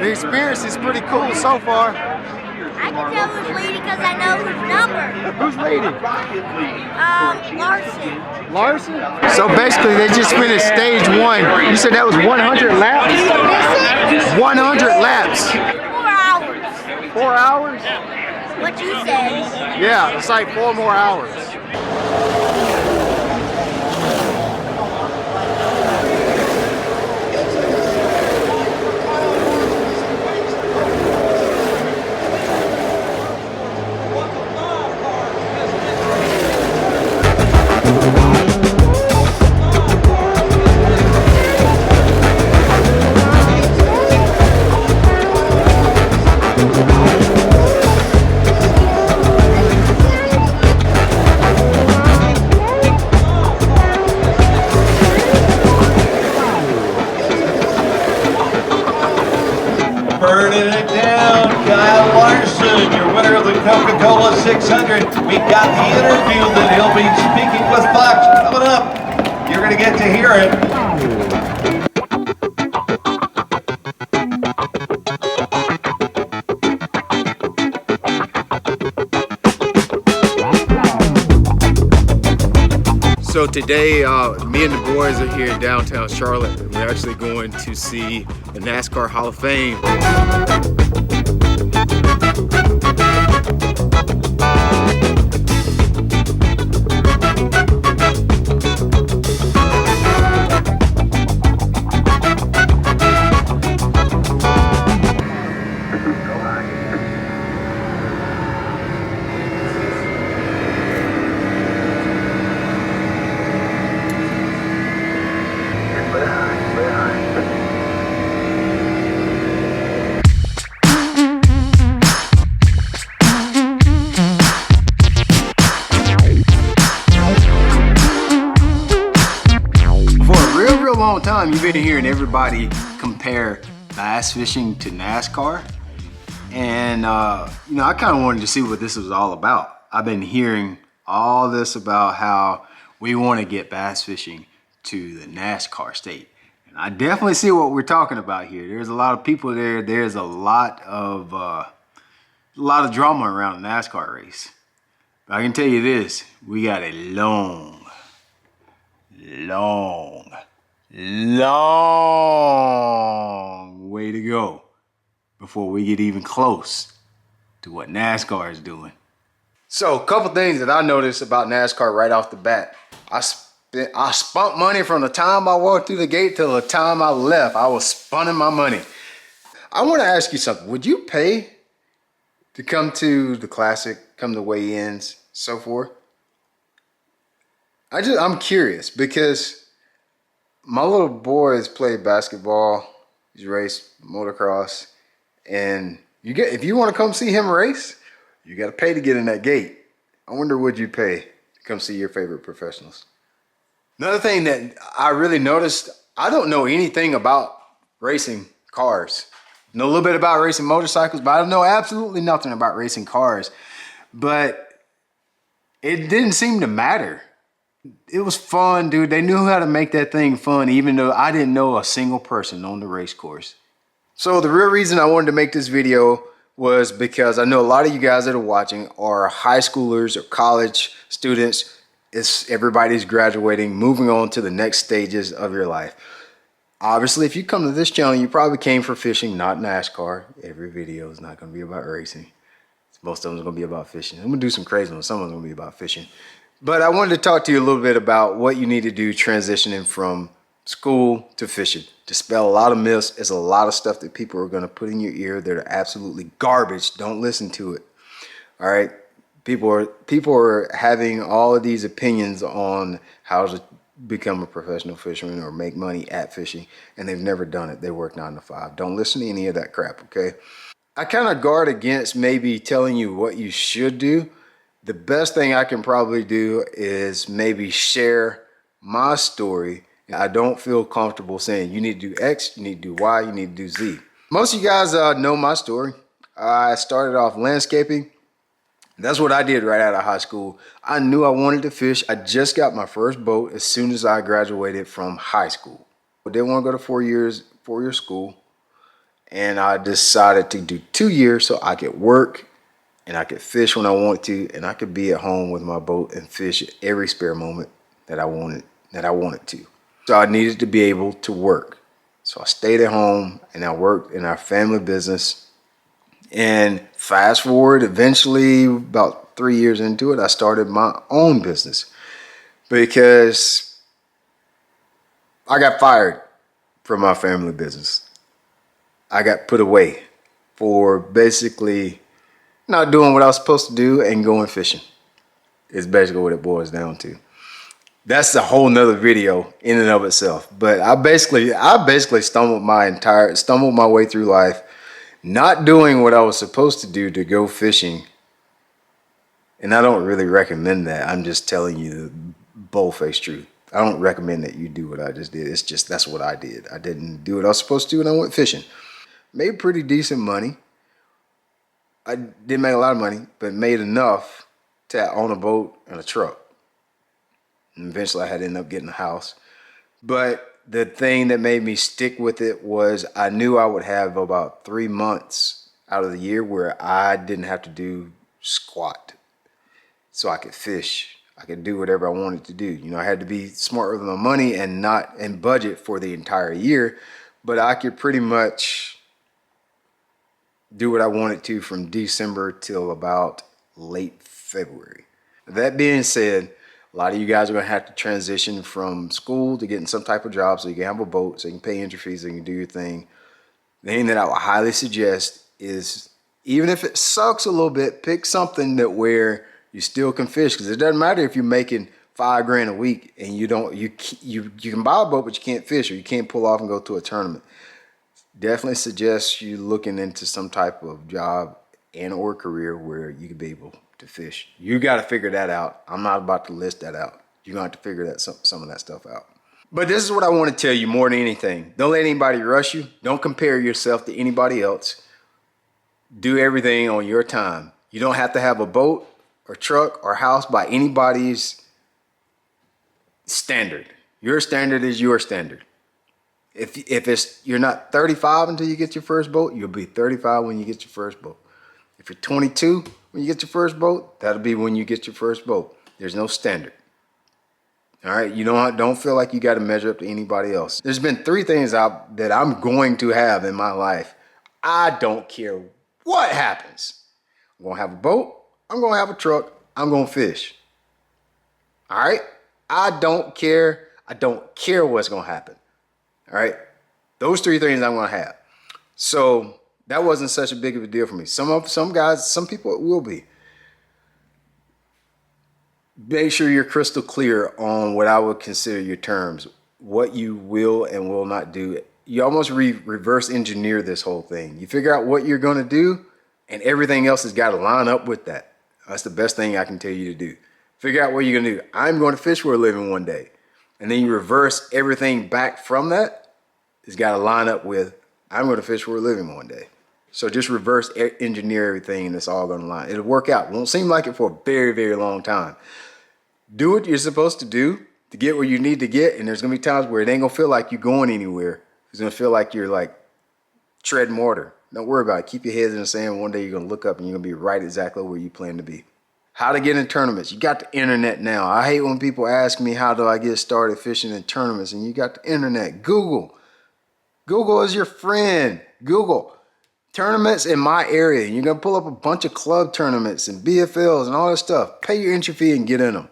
The experience is pretty cool so far. I can tell who's leading because I know whose number. Who's leading? Larson. Larson? So basically they just finished stage 1. You said that was 100 laps? 100 laps. 4 hours. 4 hours? What you said. Yeah, it's like 4 more hours. Burning it down, Kyle Larson, your winner of the Coca-Cola 600. We've got the interview that he'll be speaking with Fox coming up. You're going to get to hear it. So today, me and the boys are here in downtown Charlotte. We're actually going to see the NASCAR Hall of Fame. Long time you've been hearing everybody compare bass fishing to NASCAR, and you know, I kind of wanted to see what this was all about. I've been hearing all this about how we want to get bass fishing to the NASCAR state, and I definitely see what we're talking about here. There's a lot of people there. There's a lot of drama around the NASCAR race. But I can tell you this: we got a long way to go before we get even close to what NASCAR is doing. So a couple things that I noticed about NASCAR right off the bat. I spent money from the time I walked through the gate till the time I left. I was spending my money. I want to ask you something. Would you pay to come to the Classic, come to weigh-ins, so forth? I'm curious because my little boys play basketball, he's raced motocross, and if you want to come see him race, you got to pay to get in that gate. I wonder, would you pay to come see your favorite professionals? Another thing that I really noticed, I don't know anything about racing cars. I know a little bit about racing motorcycles, but I know absolutely nothing about racing cars. But it didn't seem to matter. It was fun, dude. They knew how to make that thing fun, even though I didn't know a single person on the race course. So the real reason I wanted to make this video was because I know a lot of you guys that are watching are high schoolers or college students. Everybody's graduating, moving on to the next stages of your life. Obviously, if you come to this channel, you probably came for fishing, not NASCAR. Every video is not going to be about racing. Most of them are going to be about fishing. I'm going to do some crazy ones. Some of them are going to be about fishing. But I wanted to talk to you a little bit about what you need to do transitioning from school to fishing. To spell a lot of myths, there's a lot of stuff that people are going to put in your ear that are absolutely garbage. Don't listen to it. All right? People are having all of these opinions on how to become a professional fisherman or make money at fishing, and they've never done it. They work 9 to 5. Don't listen to any of that crap, okay? I kind of guard against maybe telling you what you should do. The best thing I can probably do is maybe share my story. I don't feel comfortable saying you need to do X, you need to do Y, you need to do Z. Most of you guys know my story. I started off landscaping. That's what I did right out of high school. I knew I wanted to fish. I just got my first boat as soon as I graduated from high school. I didn't want to go to 4 year school. And I decided to do 2 years so I could work and I could fish when I want to, and I could be at home with my boat and fish every spare moment that I wanted to. So I needed to be able to work. So I stayed at home and I worked in our family business. And fast forward, eventually about 3 years into it, I started my own business because I got fired from my family business. I got put away for basically not doing what I was supposed to do and going fishing. Is basically what it boils down to. That's a whole nother video in and of itself. But I basically stumbled my way through life, not doing what I was supposed to do to go fishing. And I don't really recommend that. I'm just telling you the bull-faced truth. I don't recommend that you do what I just did. It's just that's what I did. I didn't do what I was supposed to, and I went fishing. Made pretty decent money. I didn't make a lot of money, but made enough to own a boat and a truck. And eventually I had to end up getting a house. But the thing that made me stick with it was I knew I would have about 3 months out of the year where I didn't have to do squat. So I could fish. I could do whatever I wanted to do. You know, I had to be smart with my money and budget for the entire year, but I could pretty much do what I wanted to from December till about late February. That being said, a lot of you guys are going to have to transition from school to getting some type of job so you can have a boat, so you can pay entry fees, so you can do your thing. The thing that I would highly suggest is, even if it sucks a little bit, pick something that where you still can fish, because it doesn't matter if you're making $5 grand a week and you can buy a boat but you can't fish, or you can't pull off and go to a tournament. Definitely suggest you looking into some type of job and or career where you could be able to fish. You got to figure that out. I'm not about to list that out. You're going to have to figure some of that stuff out. But this is what I want to tell you more than anything. Don't let anybody rush you. Don't compare yourself to anybody else. Do everything on your time. You don't have to have a boat or truck or house by anybody's standard. Your standard is your standard. If you're not 35 until you get your first boat, you'll be 35 when you get your first boat. If you're 22 when you get your first boat, that'll be when you get your first boat. There's no standard. All right, you don't feel like you got to measure up to anybody else. There's been 3 things that I'm going to have in my life. I don't care what happens. I'm going to have a boat. I'm going to have a truck. I'm going to fish. All right? I don't care. I don't care what's going to happen. All right? Those 3 things I'm going to have. So that wasn't such a big of a deal for me. Some people it will be. Make sure you're crystal clear on what I would consider your terms, what you will and will not do. You almost reverse engineer this whole thing. You figure out what you're going to do, and everything else has got to line up with that. That's the best thing I can tell you to do. Figure out what you're going to do. I'm going to fish for a living one day. And then you reverse everything back from that. It's got to line up with, I'm going to fish for a living one day. So just reverse engineer everything, and it's all going to line. It'll work out. It won't seem like it for a very, very long time. Do what you're supposed to do to get where you need to get, and there's going to be times where it ain't going to feel like you're going anywhere. It's going to feel like you're like treading water. Don't worry about it. Keep your head in the sand. One day you're going to look up and you're going to be right exactly where you plan to be. How to get in tournaments. You got the internet now. I hate when people ask me, how do I get started fishing in tournaments? And you got the internet. Google. Google is your friend. Google. Tournaments in my area. You're going to pull up a bunch of club tournaments and BFLs and all that stuff. Pay your entry fee and get in them.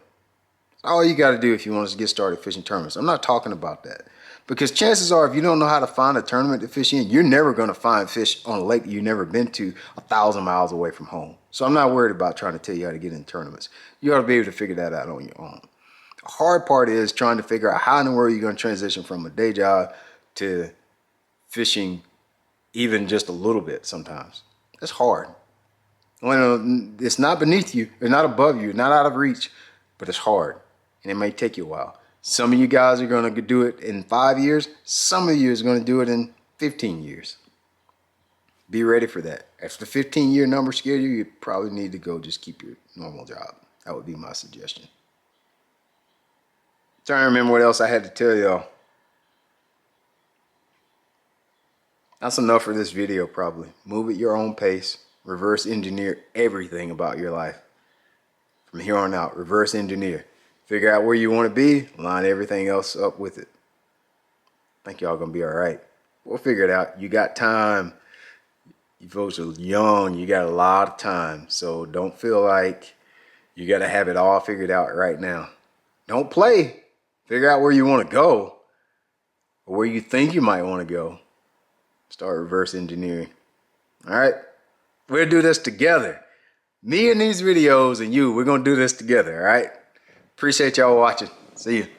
That's all you got to do if you want to get started fishing tournaments. I'm not talking about that. Because chances are, if you don't know how to find a tournament to fish in, you're never going to find fish on a lake that you've never been to 1,000 miles away from home. So I'm not worried about trying to tell you how to get in tournaments. You ought to be able to figure that out on your own. The hard part is trying to figure out how in the world you're going to transition from a day job to fishing even just a little bit sometimes. It's hard. It's not beneath you. It's not above you. It's not out of reach. But it's hard. And it may take you a while. Some of you guys are going to do it in 5 years. Some of you is going to do it in 15 years. Be ready for that. If the 15-year number scares you, you probably need to go just keep your normal job. That would be my suggestion. Trying to remember what else I had to tell y'all. That's enough for this video probably. Move at your own pace. Reverse engineer everything about your life. From here on out, reverse engineer. Figure out where you want to be, line everything else up with it. I think y'all gonna be all right. We'll figure it out. You got time. You folks are young. You got a lot of time. So don't feel like you got to have it all figured out right now. Don't play. Figure out where you want to go or where you think you might want to go. Start reverse engineering. All right? We'll do this together. Me and these videos and you, we're going to do this together. All right? Appreciate y'all watching. See you.